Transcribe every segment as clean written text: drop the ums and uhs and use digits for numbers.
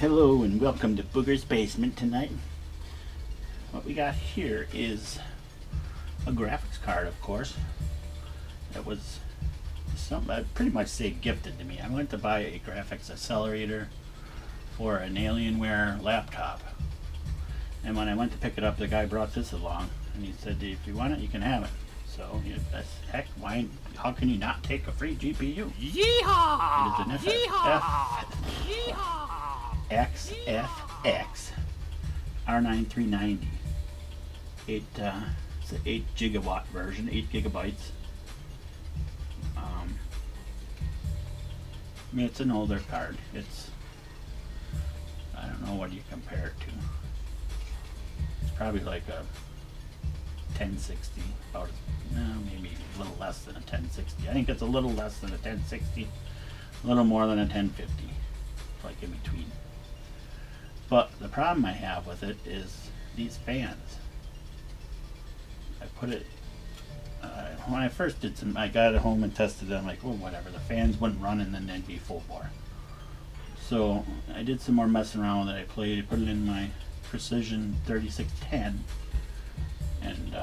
Hello and welcome to Booger's Basement tonight. What we got here is a graphics card, of course. That was something I'd pretty much say gifted to me. I went to buy a graphics accelerator for an Alienware laptop. And when I went to pick it up, the guy brought this along and he said, if you want it, you can have it. So, heck, how can you not take a free GPU? Yeehaw! It is an XFX R9 390. It's an 8 gigawatt version, 8 gigabytes. I mean, it's an older card. I don't know what you compare it to. It's probably like a 1060, about maybe a little less than a 1060. I think it's a little less than a 1060, a little more than a 1050, like in between. But the problem I have with it is these fans. I put it when I first did I got it home and tested it. I'm like, well, whatever. The fans wouldn't run and then they'd be full bore. So I did some more messing around with it. I put it in my Precision 3610 and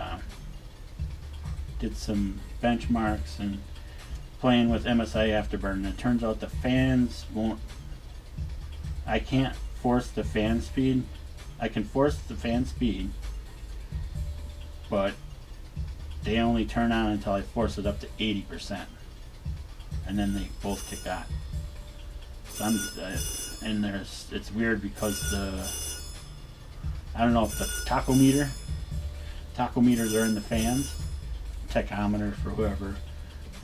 did some benchmarks and playing with MSI Afterburn. And it turns out the fans won't. I can't force the fan speed. I can force the fan speed, but they only turn on until I force it up to 80%, and then they both kick on. So and it's weird because I don't know if the tachometers are in the fans, tachometer for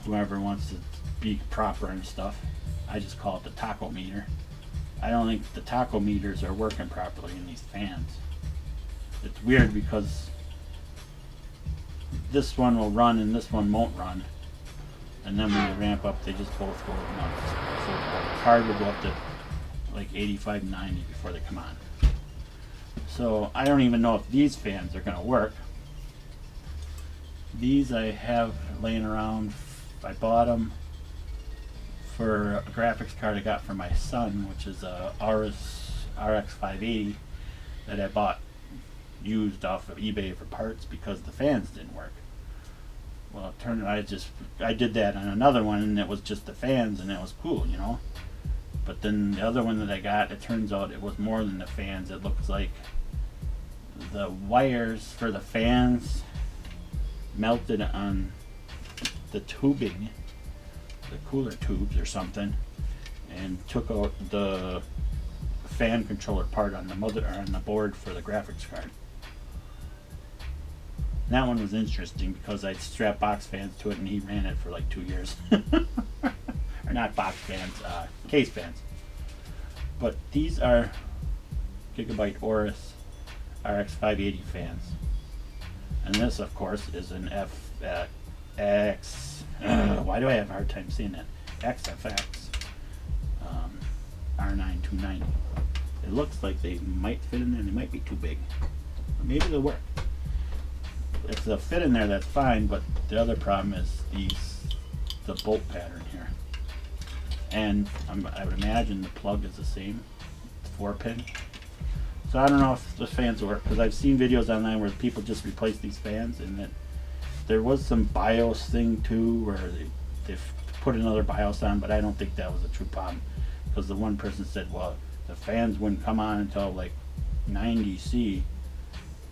whoever wants to be proper and stuff. I just call it the tachometer. I don't think the tachometers are working properly in these fans. It's weird because this one will run and this one won't run, and then when you ramp up, they just both go nuts. So the card will go up to like 85, 90 before they come on. So I don't even know if these fans are going to work. These I have laying around. I bought them for a graphics card I got for my son, which is a RX 580 that I bought used off of eBay for parts because the fans didn't work. Well, it turned out I did that on another one and it was just the fans and it was cool, you know. But then the other one that I got, it turns out it was more than the fans. It looks like the wires for the fans melted on the tubing, the cooler tubes or something, and took out the fan controller part on the board for the graphics card. And that one was interesting because I strapped box fans to it and he ran it for like 2 years. Or not box fans, case fans. But these are Gigabyte Aorus RX 580 fans. And this, of course, is an why do I have a hard time saying that? XFX R9 290. It looks like they might fit in there. They might be too big. But maybe they'll work. If they'll fit in there, that's fine. But the other problem is the bolt pattern here. And I would imagine the plug is the same. It's 4-pin. So I don't know if the fans work because I've seen videos online where people just replace these fans, and that there was some BIOS thing too where they put another BIOS on, but I don't think that was a true problem because the one person said, well, the fans wouldn't come on until like 90C,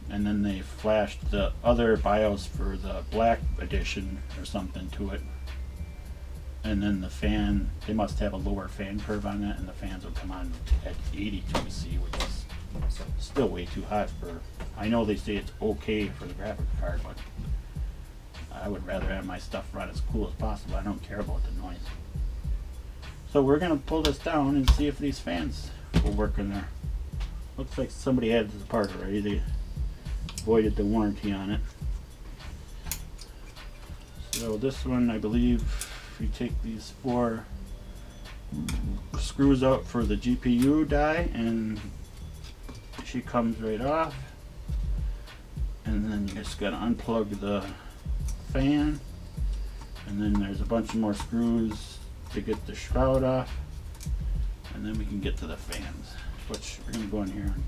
and then they flashed the other BIOS for the black edition or something to it, and then the fan, they must have a lower fan curve on it, and the fans would come on at 82C, which is still way too hot for. I know they say it's okay for the graphics card, but I would rather have my stuff run as cool as possible. I don't care about the noise. So we're gonna pull this down and see if these fans will work in there. Looks like somebody added this part already. They voided the warranty on it. So this one, I believe, if you take these 4 screws out for the GPU die, and she comes right off, and then you just gotta unplug the fan, and then there's a bunch of more screws to get the shroud off, and then we can get to the fans. which we're gonna go in here and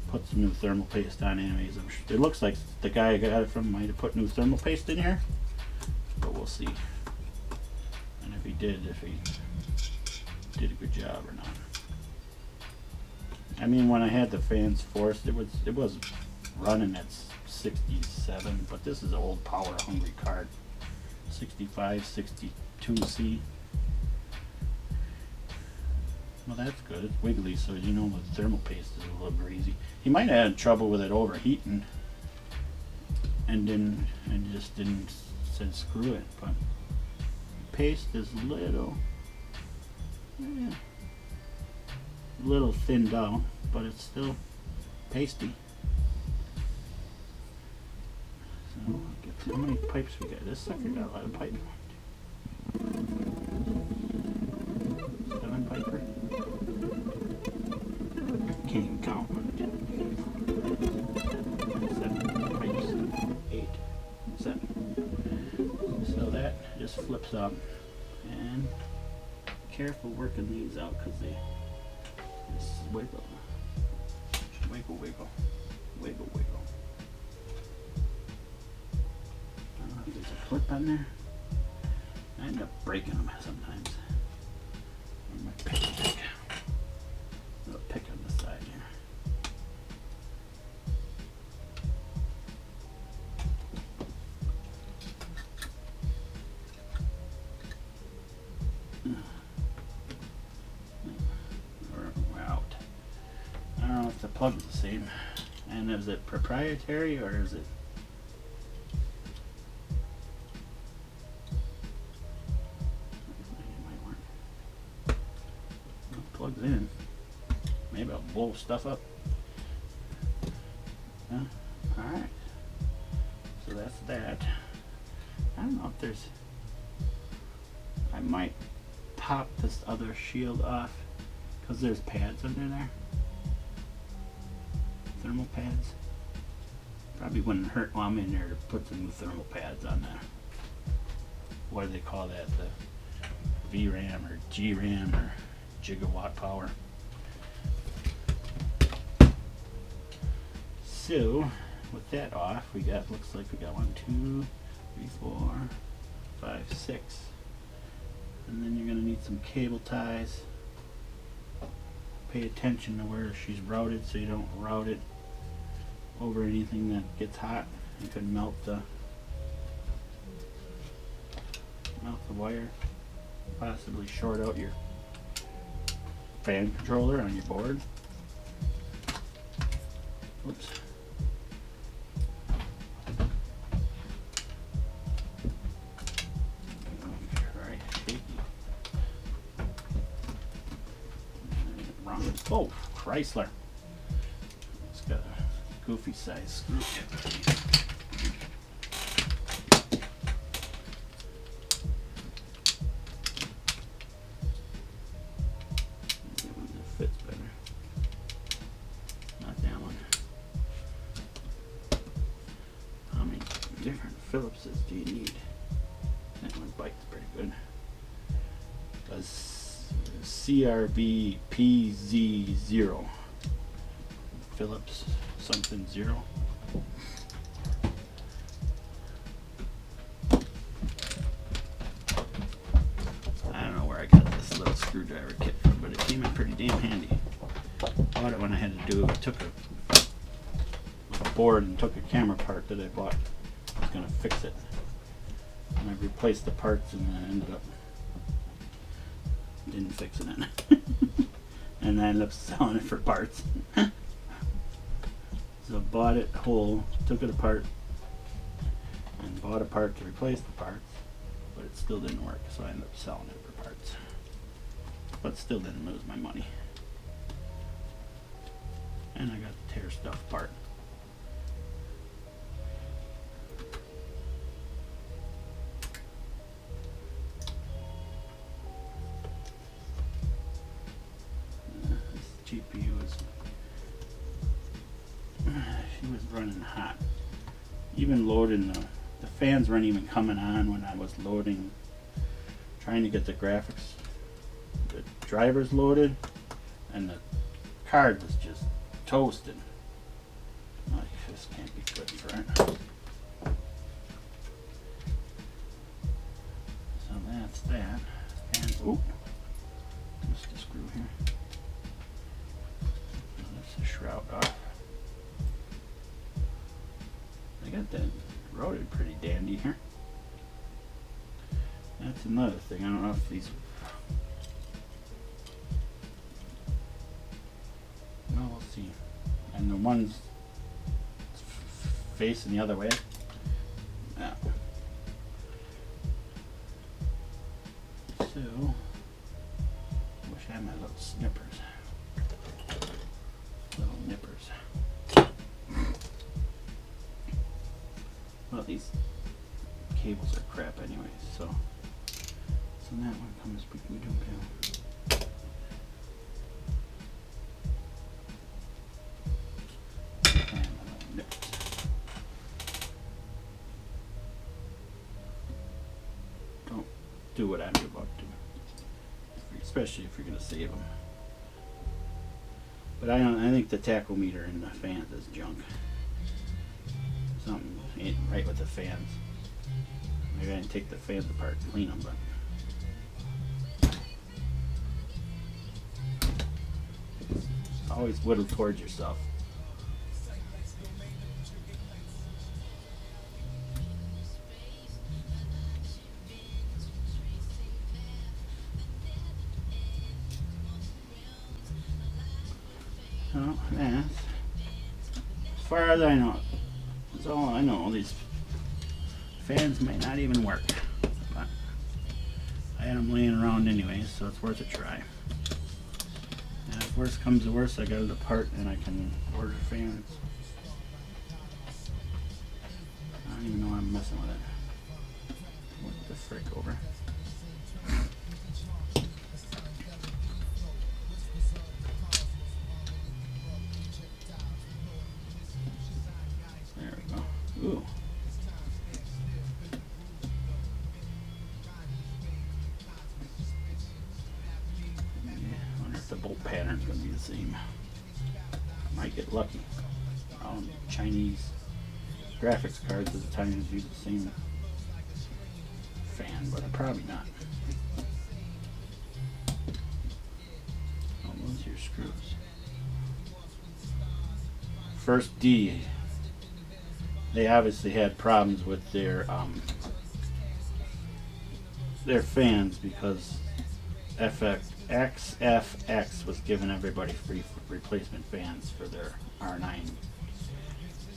put some new thermal paste on anyways. It looks like the guy I got it from might have put new thermal paste in here, but we'll see. And if he did a good job or not. I mean, when I had the fans forced, it was running at 67, but this is an old power hungry card. 65, 62C. Well, that's good. It's wiggly, so you know the thermal paste is a little greasy. He might have had trouble with it overheating, and just didn't said screw it. But paste is little thinned out, but it's still pasty. So how many pipes we got? This sucker got a lot of pipe. 7 piper. Can't even count. 7 pipes. 8, 7. So that just flips up. And careful working these out because they just wiggle. Wiggle, wiggle. Wiggle, wiggle. I don't know if there's a clip on there. I end up breaking them sometimes. A little pick on the side here. We're out. I don't know if the plug is the same. And is it proprietary or is it? Plugs in. Maybe I'll blow stuff up. Alright. So that's that. I don't know if there's... I might pop this other shield off because there's pads under there. Thermal pads. Probably wouldn't hurt while I'm in there to put some new thermal pads on there. What do they call that? The VRAM or GRAM or gigawatt power. So with that off, we got, looks like we got 1, 2, 3, 4, 5, 6, and then you're gonna need some cable ties. Pay attention to where she's routed so you don't route it over anything that gets hot. You could melt the wire, possibly short out your fan controller on your board. Whoops. Right, shaky. Wrong. Oh, Chrysler. It's got a goofy size screw. Fits better. Not that one. How many different Phillipses do you need? That one bites pretty good. CRB PZ0. Phillips something 0. I don't know where I got this little screwdriver kit from, but it came in pretty damn handy. Bought it when I had to do, I took a board and took a camera part that I bought. I was gonna fix it. And I replaced the parts and then I ended up didn't fix it. And I ended up selling it for parts. So I bought it whole, took it apart, and bought a part to replace the parts, but it still didn't work, so I ended up selling it for parts. But still didn't lose my money. And I got the tear stuff part. This GPU is, she was running hot. Even loading the fans weren't even coming on when I was loading, trying to get the graphics, the drivers loaded and the card was just toasted. Like, this can't be good for it. So that's that. And oop, missed a screw here. That's the shroud off. I got that routed pretty dandy here. That's another thing. I don't know if these. Well, we'll see. And the ones facing the other way. Yeah. So, wish I had my little snippers. Little nippers. Well, these cables are crap anyway, so that one comes between them. Don't do what I'm about to, especially if you're going to save them. But I think the tachometer in the fans is junk. Something ain't right with the fans. Maybe I didn't take the fans apart and clean them, but always whittle towards yourself. So that's, as far as I know, that's all I know. These fans might not even work, but I had them laying around anyway, so it's worth a try. And if worst comes to worst, I got it apart and I can order fans. I don't even know why I'm messing with it. What the frick over? There we go. Ooh. The bolt pattern is going to be the same. Might get lucky. Chinese graphics cards at the time use the same fan, but probably not. Oh, those are your screws. First D, they obviously had problems with their fans because XFX was giving everybody free replacement fans for their R9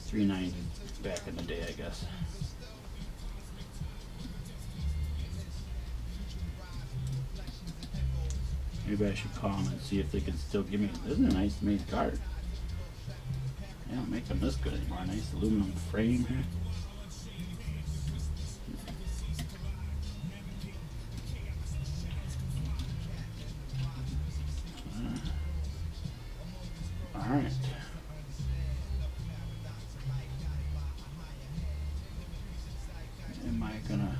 390 back in the day, I guess. Maybe I should call them and see if they can still give me. This is a nice made card. They don't make them this good anymore. Nice aluminum frame here. Alright. Am I gonna,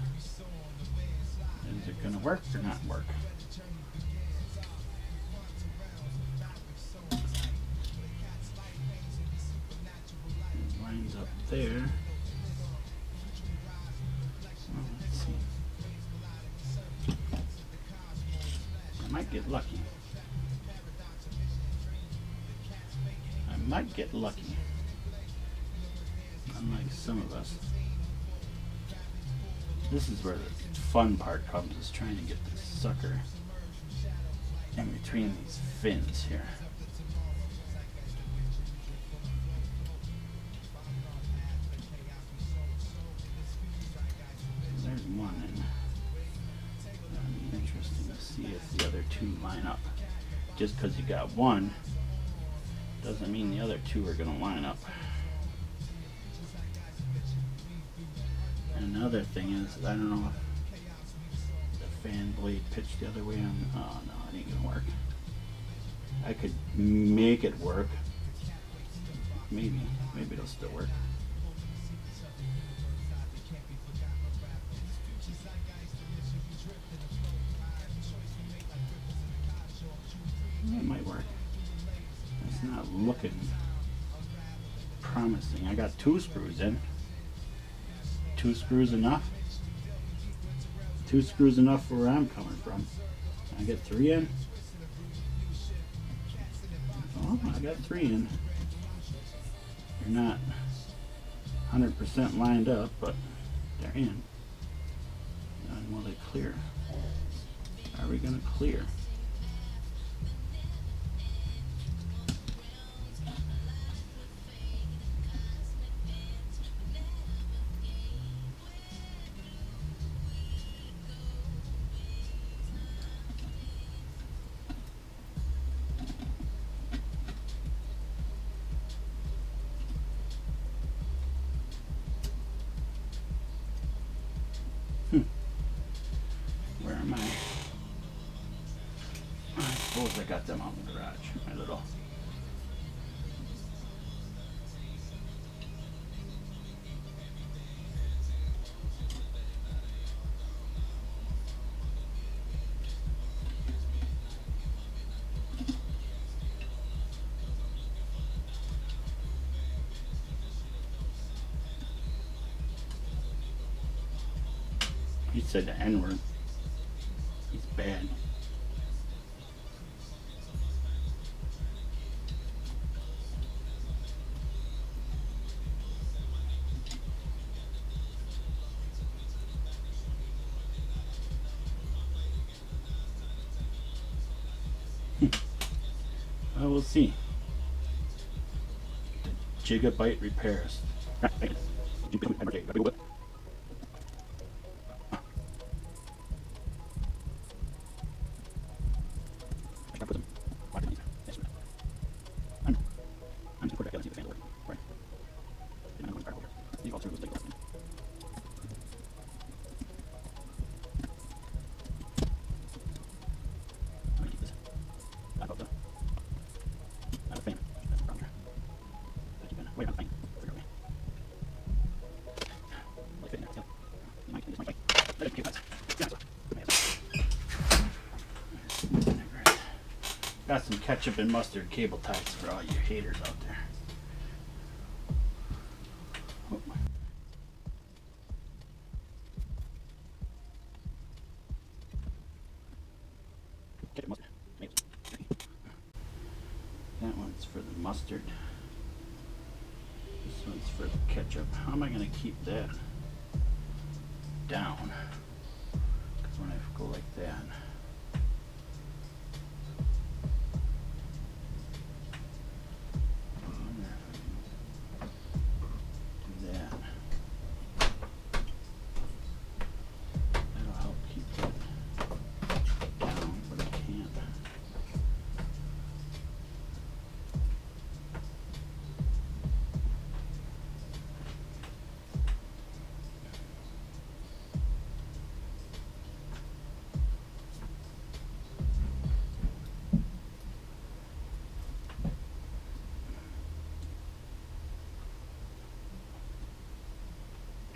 is it gonna work or not work? It lines up there. Well, let's see. I might get lucky. Might get lucky, unlike some of us. This is where the fun part comes, is trying to get this sucker in between these fins here. There's one, and that'll be interesting to see if the other two line up. Just because you got one doesn't mean the other two are going to line up. And another thing is, I don't know if the fan blade pitched the other way on. Oh no, it ain't going to work. I could make it work. Maybe it'll still work. It might work. not looking promising. I got 2 screws in. 2 screws enough? 2 screws enough for where I'm coming from. I get 3 in. Oh, I got 3 in. They're not 100% lined up, but they're in. And will they clear? Are we going to clear? Where am I? I suppose I got them out in the garage. My little. He said the N-word. He's bad. Well, we'll see. The Gigabyte repairs. Got some ketchup and mustard cable ties for all you haters out there. Oh. That one's for the mustard. This one's for the ketchup. How am I going to keep that down? Because when I go like that,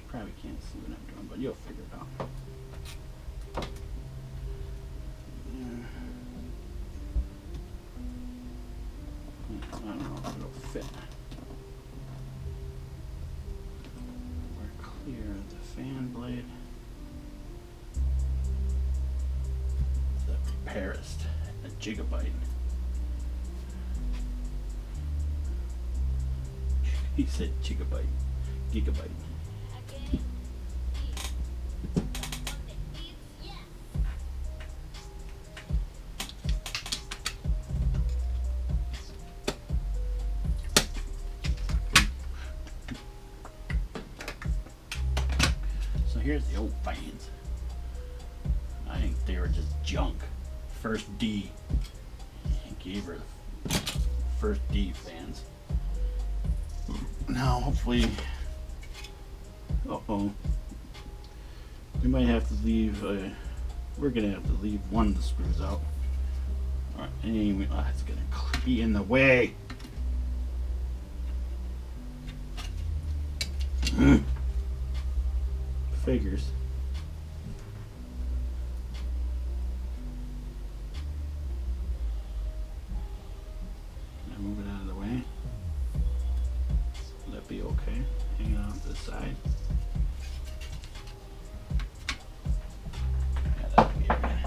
probably can't see what I'm doing, but you'll figure it out. I don't know if it'll fit. We're clear of the fan blade. The repairist, a Gigabyte. He said Gigabyte. Gigabyte. Here's the old fans. I think they were just junk. First D. He gave her the first D fans. Now, hopefully. Uh-oh. We might have to leave. We're gonna have to leave one of the screws out. Alright, anyway, it's gonna be in the way. Figures. Now move it out of the way. side. Yeah, that'll be okay.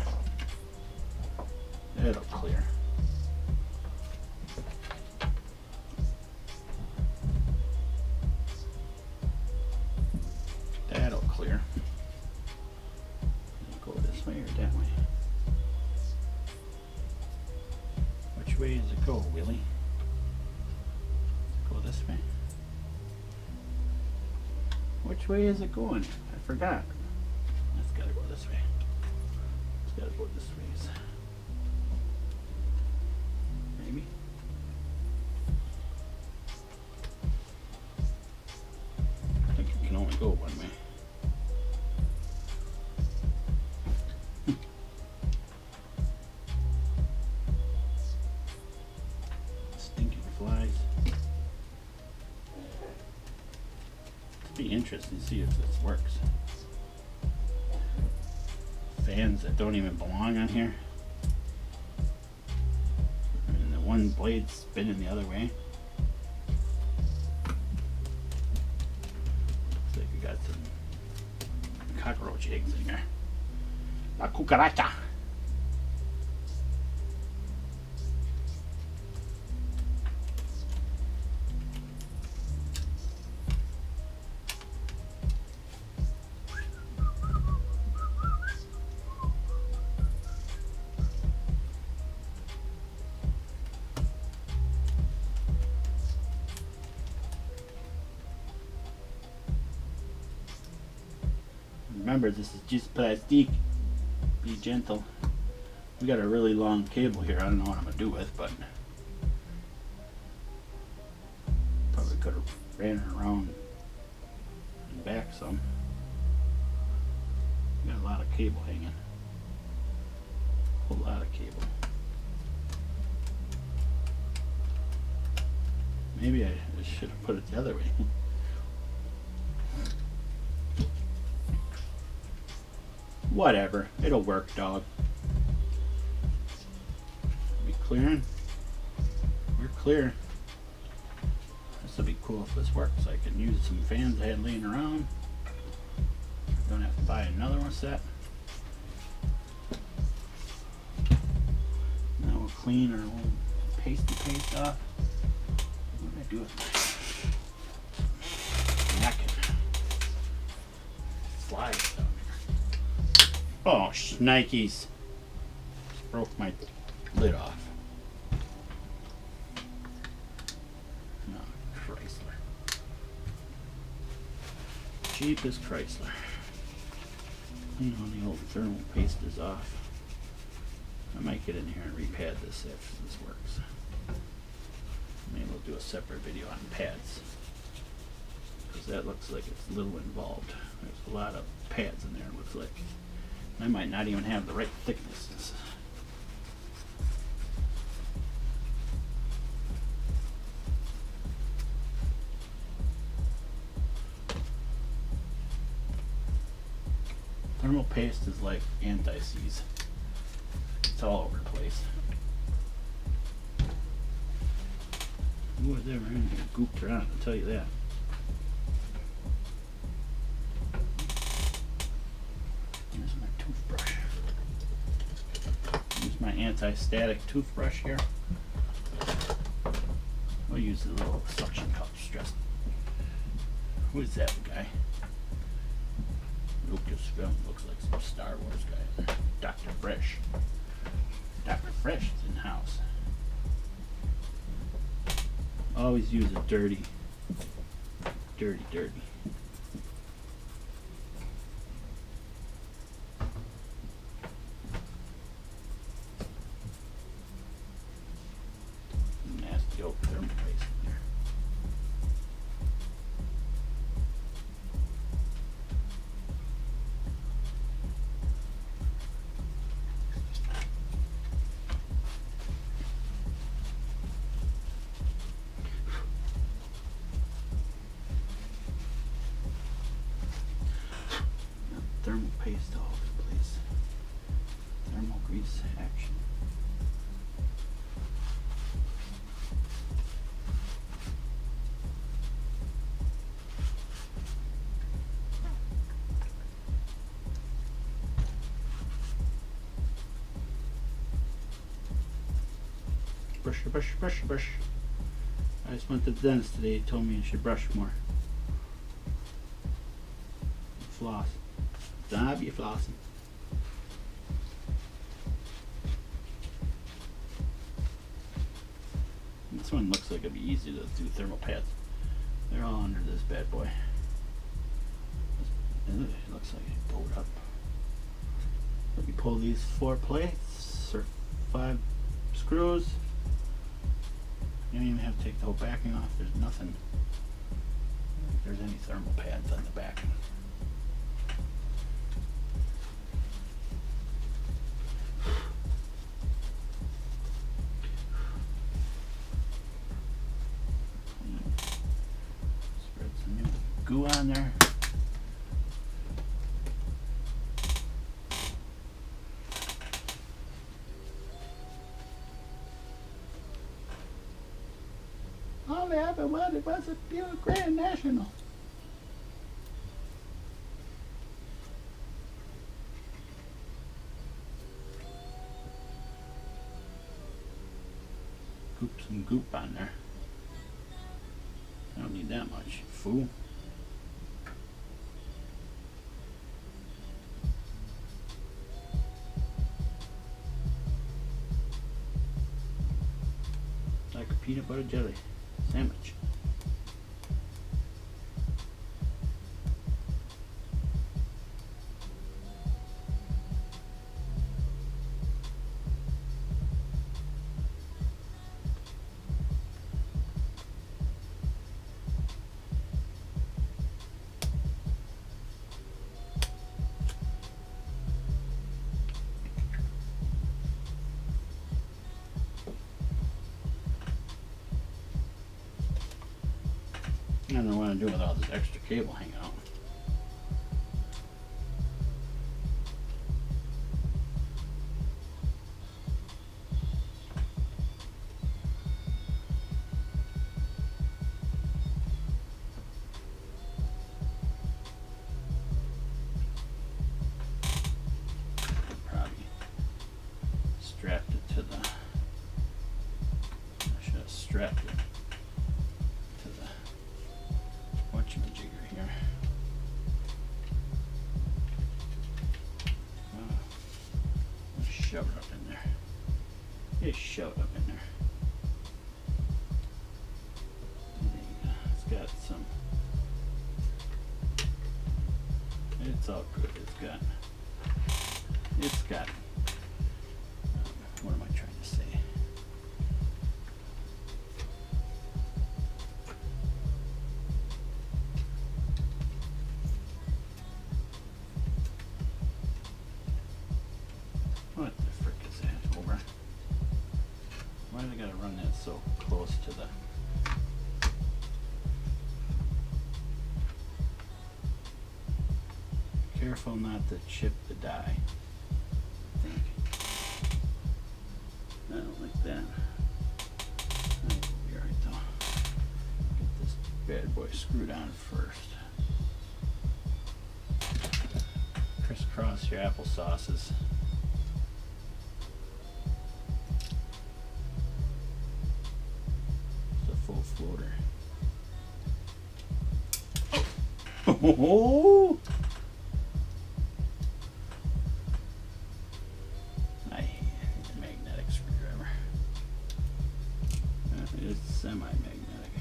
It'll clear. That'll clear. Go this way or that way? Which way does it go, Willie? Go this way? Which way is it going? I forgot. It's gotta go this way. It's gotta go this way. Maybe? I think it can only go one way. Stinking flies. It'd be interesting to see if this works. Fans that don't even belong on here. And the one blade's spinning the other way. Looks like we got some cockroach eggs in there. La cucaracha. Remember, this is just plastic. Be gentle. We got a really long cable here. I don't know what I'm gonna do with, but probably could have ran it around and back some. We got a lot of cable hanging. A whole lot of cable. Maybe I should have put it the other way. Whatever, it'll work, dog. We clearing? We're clear. This will be cool if this works. I can use some fans I had laying around. Don't have to buy another one set. Now we'll clean our old pasty paste off. What did I do with my jacket? Flies down here. Oh, shnikes. Just broke my lid off. Oh, Chrysler. Cheap as Chrysler. Clean all the old thermal paste is off. I might get in here and repad this if this works. Maybe we'll do a separate video on pads. Because that looks like it's a little involved. There's a lot of pads in there, it looks like. I might not even have the right thicknesses. Thermal paste is like anti-seize. It's all over the place. Who was ever in here gooped around, I'll tell you that. My anti-static toothbrush here. We'll use the little suction cup stress. Who is that guy? Lucasfilm looks like some Star Wars guy. Dr. Fresh. Dr. Fresh is in house. Always use a dirty. Nasty old thermal paste in there. brush, brush, brush, brush. I just went to the dentist today. He told me I should brush more. Floss. Don't be flossing. This one looks like it'd be easy to do thermal pads. They're all under this bad boy. It looks like it pulled up. Let me pull these 4 plates or 5 screws. You don't even have to take the whole backing off. There's nothing. I don't think there's any thermal pads on the backing. Spread some new goo on there. All I ever wanted was a pure Grand National. Goop some goop on there. I don't need that much, fool. Like a peanut butter jelly sandwich. I don't know what to do with all this extra cable hanging out. Probably strapped it to the. I should have strapped it to the whatchamajigger here. Shove it up in there. Just shove it up in there. There you go. It's got some. It's all good. It's got. What am I trying to say? What the frick is that? Over. Why do they gotta run that so close to the? Careful not to chip the die. I think. I don't like that. That'll be alright though. Get this bad boy screwed on first. Crisscross your applesauces. It's a full floater. Oh! I hate a magnetic screwdriver. It's semi-magnetic.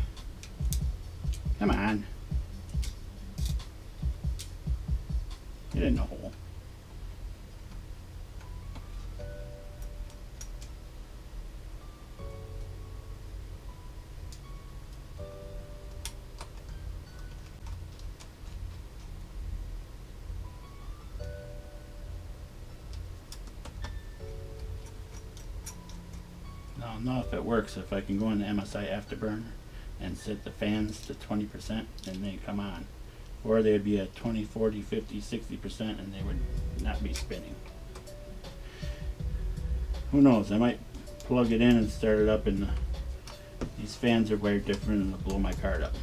Come on. Get in the hole. I'll know if it works if I can go into MSI Afterburner and set the fans to 20% and they come on. Or they would be at 20, 40, 50, 60% and they would not be spinning. Who knows, I might plug it in and start it up and these fans are way different and it'll blow my card up.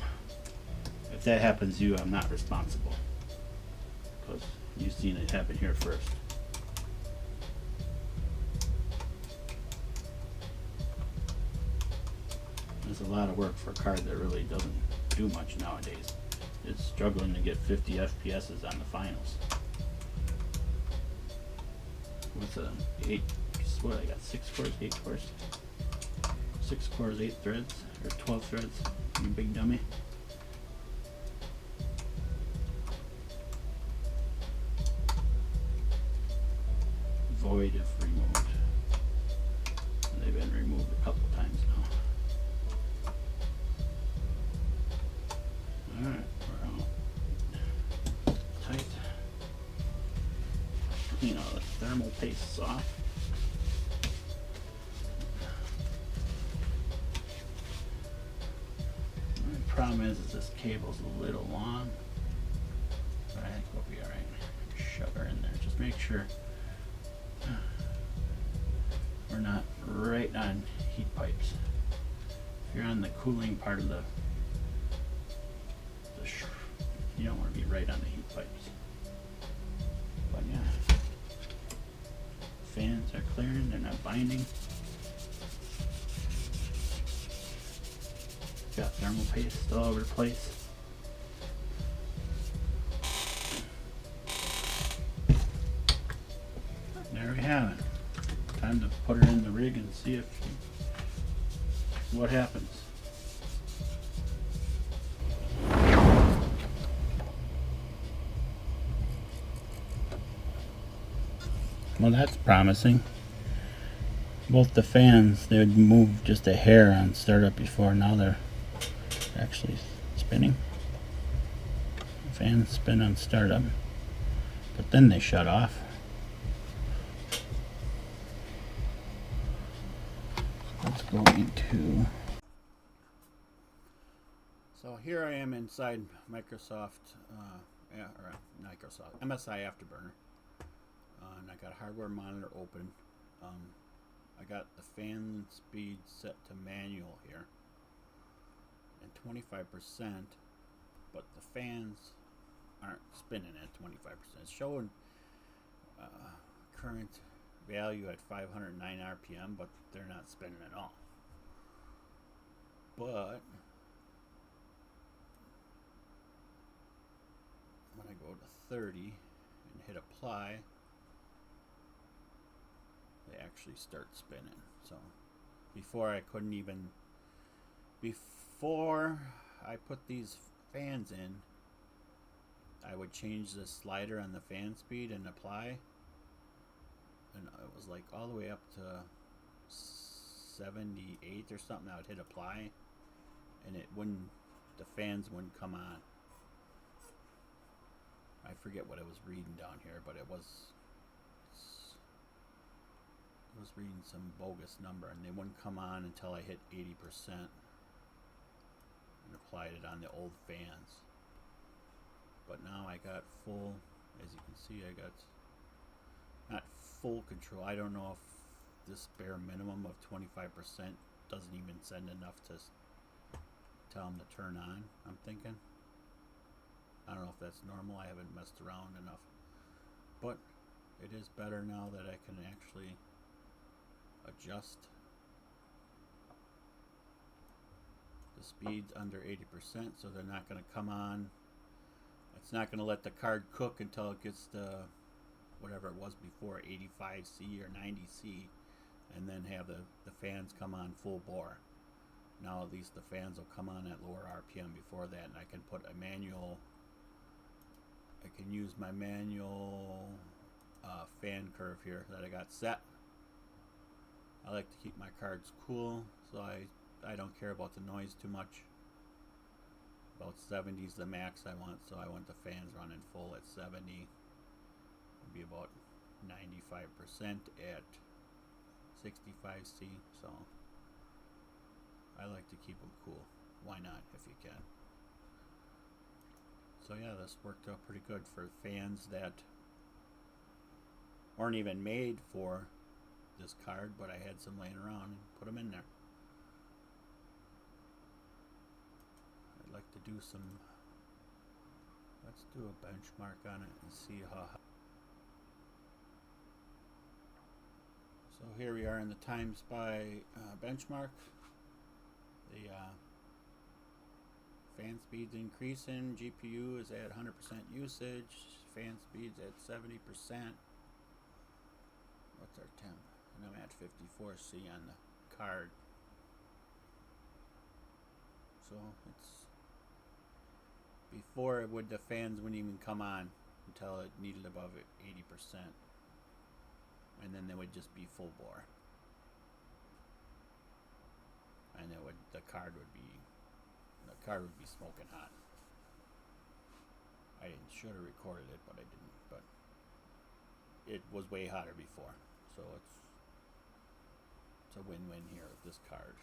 If that happens to you, I'm not responsible. Because you've seen it happen here first. a lot of work for a card that really doesn't do much nowadays. It's struggling to get 50 FPSs on the finals. What's a 8, what I got, 6 cores, 8 cores? 6 cores, 8 threads, or 12 threads, you big dummy. Void if removed. They've been removed a couple times now. Alright, we're out. Tight. Clean all the thermal pastes off. The problem is this cable's a little long, but I think we'll be alright. Shove her in there. Just make sure we're not right on heat pipes. If you're on the cooling part of you don't want to be right on the heat pipes. But yeah, fans are clearing, they're not binding. Got thermal paste all over the place. There we have it. Time to put her in the rig and see what happens. Well, that's promising. Both the fans, they would move just a hair on startup before. Now they're actually spinning. Fans spin on startup, but then they shut off. Let's go into. So here I am inside Microsoft, MSI Afterburner, and I got a hardware monitor open. I got the fan speed set to manual here, and 25%, but the fans aren't spinning at 25%. It's showing current value at 509 RPM, but they're not spinning at all. But when I go to 30 and hit apply, they actually start spinning. So before I put these fans in, I would change the slider on the fan speed and apply, and it was like all the way up to 78 or something. I would hit apply and the fans wouldn't come on. I forget what I was reading down here, but it was reading some bogus number, and they wouldn't come on until I hit 80% and applied it on the old fans. But now I got full, as you can see, I got not full control. I don't know if this bare minimum of 25% doesn't even send enough to tell them to turn on, I'm thinking. I don't know if that's normal. I haven't messed around enough. But it is better now that I can actually adjust the speeds under 80%, so they're not going to come on. It's not going to let the card cook until it gets to whatever it was before, 85C or 90C, and then have the fans come on full bore. Now at least the fans will come on at lower RPM before that, and I can put a manual. I can use my manual fan curve here that I got set. I like to keep my cards cool, so I don't care about the noise too much. About 70 is the max I want, so I want the fans running full at 70. It'll be about 95% at 65C, so I like to keep them cool. Why not, if you can? So yeah, this worked out pretty good for fans that weren't even made for this card, but I had some laying around and put them in there. I'd like to do let's do a benchmark on it and see how. So here we are in the time spy benchmark. The fan speed's increasing. GPU is at 100% usage. Fan speed's at 70%. What's our temp? And I'm at 54C on the card. So it's before the fans wouldn't even come on until it needed above 80%, and then they would just be full bore, and the card would be smoking hot. I should have recorded it, but I didn't. But it was way hotter before, so it's a win-win here with this card.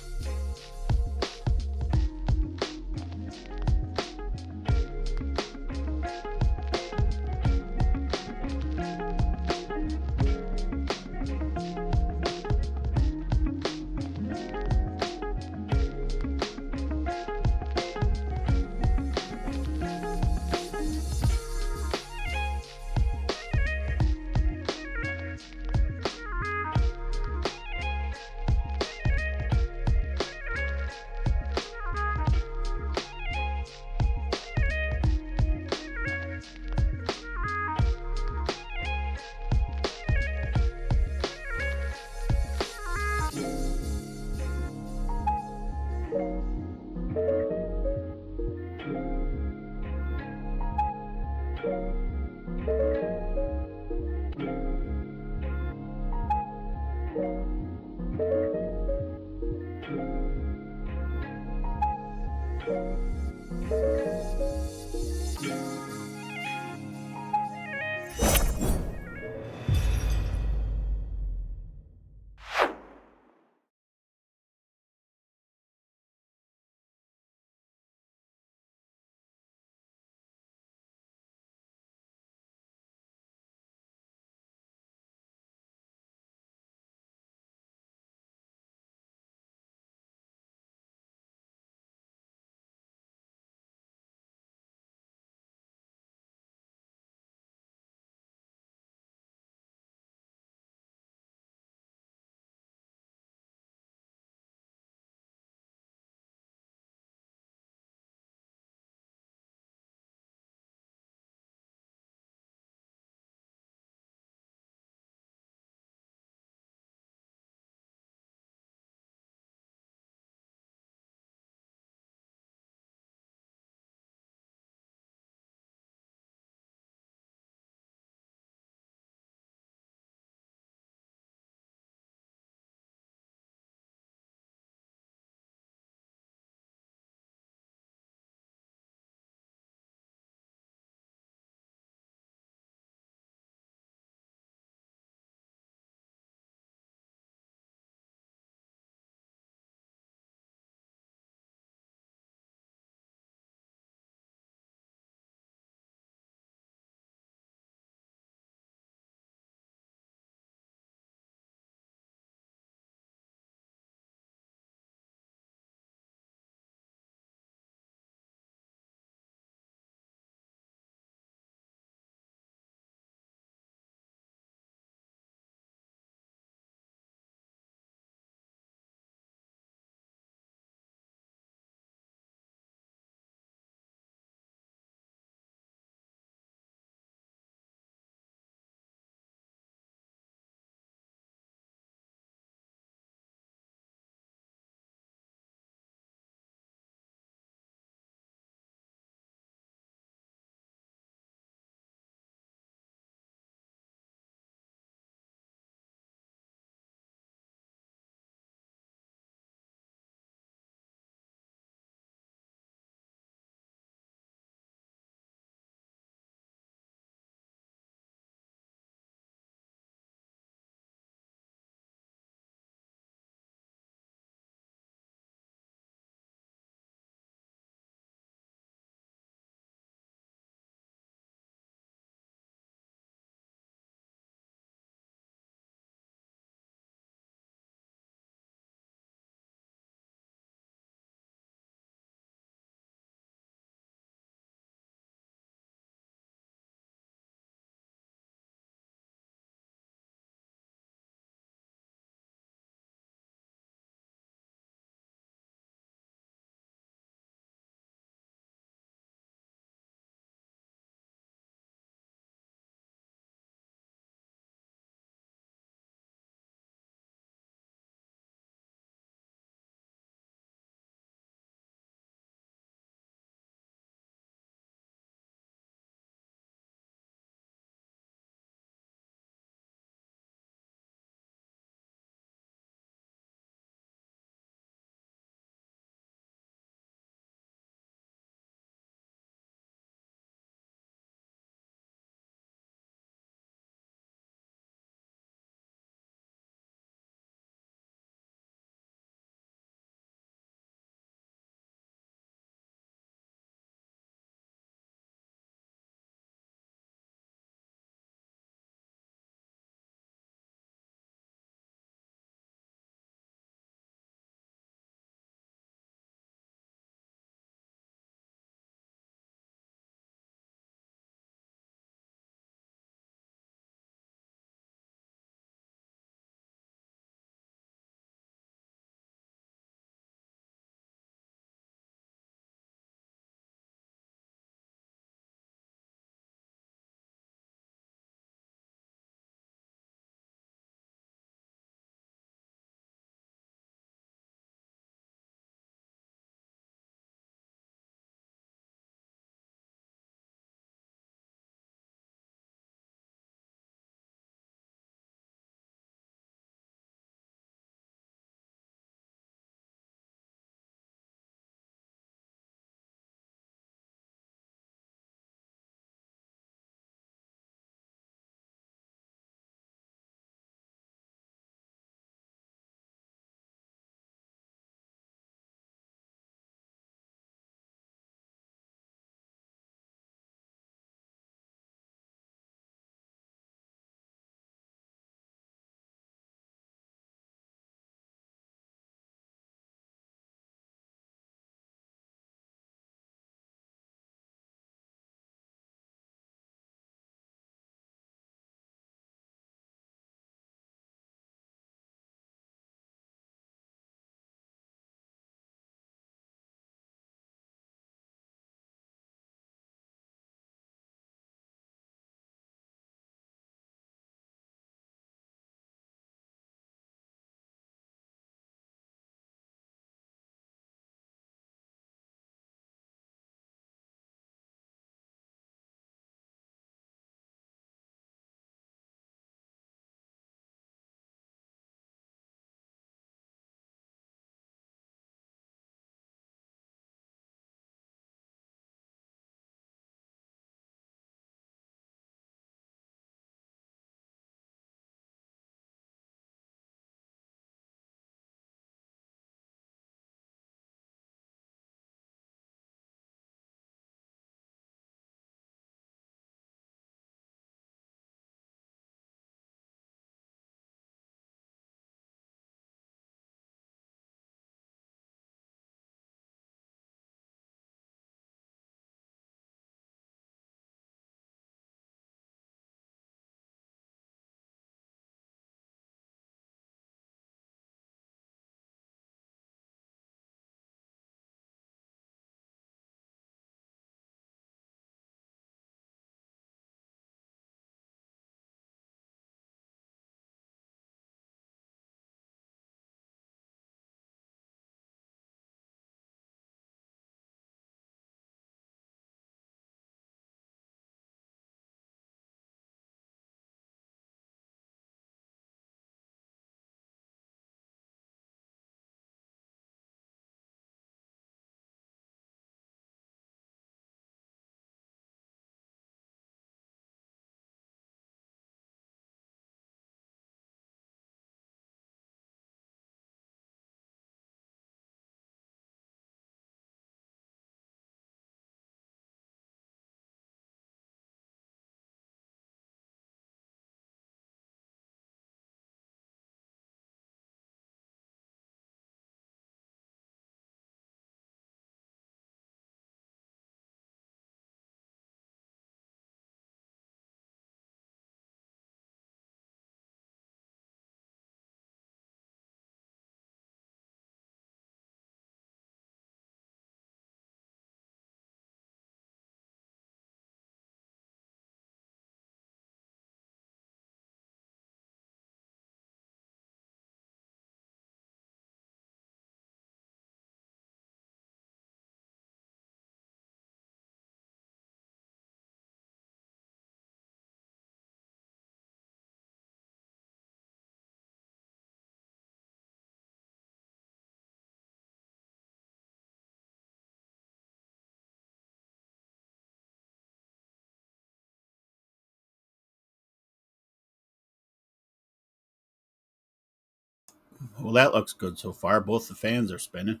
Well, that looks good so far. Both the fans are spinning.